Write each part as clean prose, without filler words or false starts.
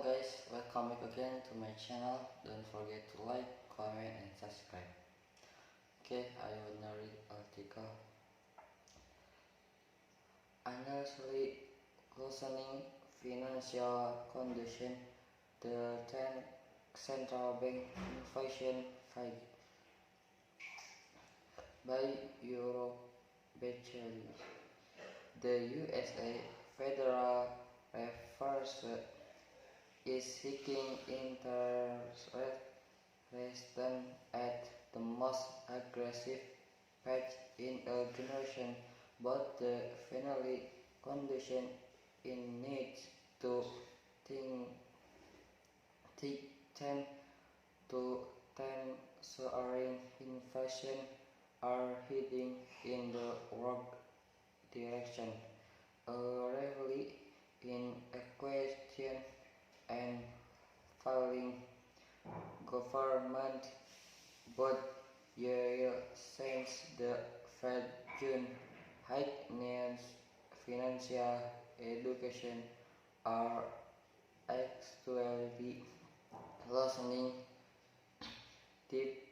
guys, welcome back again to my channel. Don't forget to like, comment and subscribe. Okay, I wanna read article. Analytically loosening financial condition, the 10 central bank inflation fight by Eurobachery. The USA Federal Reserve is hiking interest rates at the most aggressive pace in a generation, but the finally condition in needs to tend to soaring inflation are heading in the wrong direction. A rally in equation and falling government bond yield since the Fed June hike means financial education are actually loosening. Tip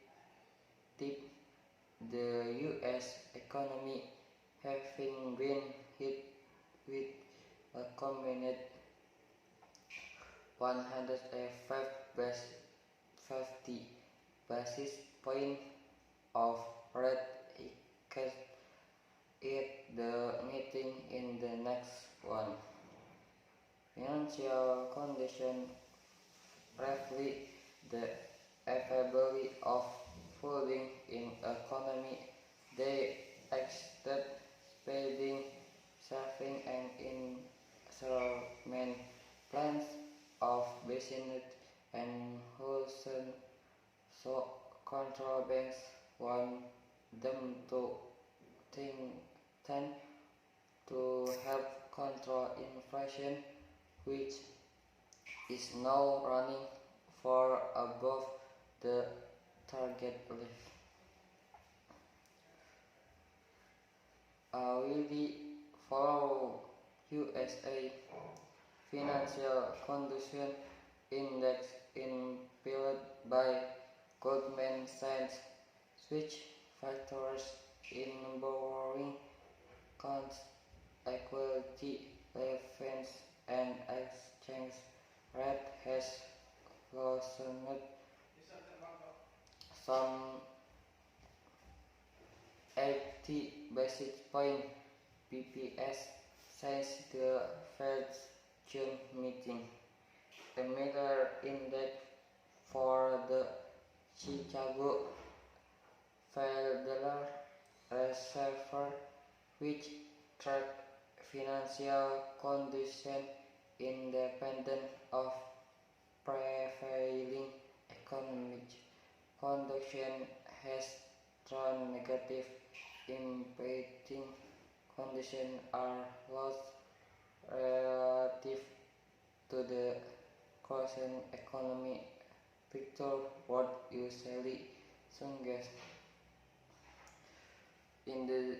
the US economy having been hit with a combined 150 basis point of rate cut at the meeting in the next one. Financial condition reflect the availability of funding in economy. They extend spending, saving and investment plans of business and wholesale, so control banks want them to tend to help control inflation, which is now running far above the target level. Will the follow USA Financial Condition Index impelled by Goldman Sachs switch factors in borrowing costs, equity levels and exchange rate has loosened some 80 basis point BPS since the Fed's June meeting. A major index for the Chicago Federal Reserve, which tracks financial condition independent of prevailing economic condition, has turned negative, impacting conditions are lost relative to the crescent economic picture what usually suggests. In the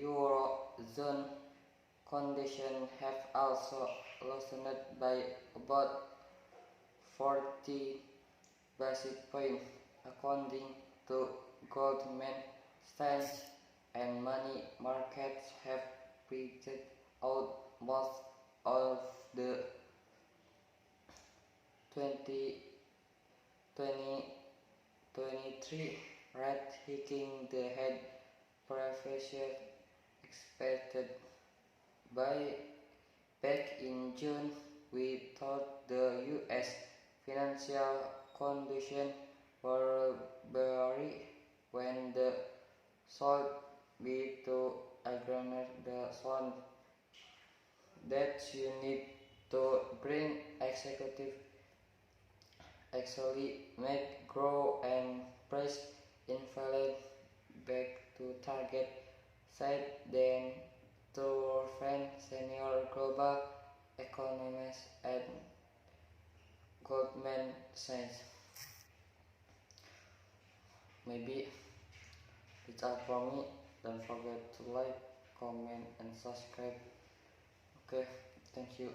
Eurozone, conditions have also loosened by about 40 basis points, according to Goldman Sachs, and money markets have printed out most of the 2023 rate hiking the head previously expected. Back in June, we thought the US financial conditions were bearish when the sold be to aggregate the fund that you need to bring executive actually make grow and price inflation back to target, said then to friend senior global economist at Goldman Sachs. Maybe it's all from me. Don't forget to like, comment and subscribe. Okay, thank you.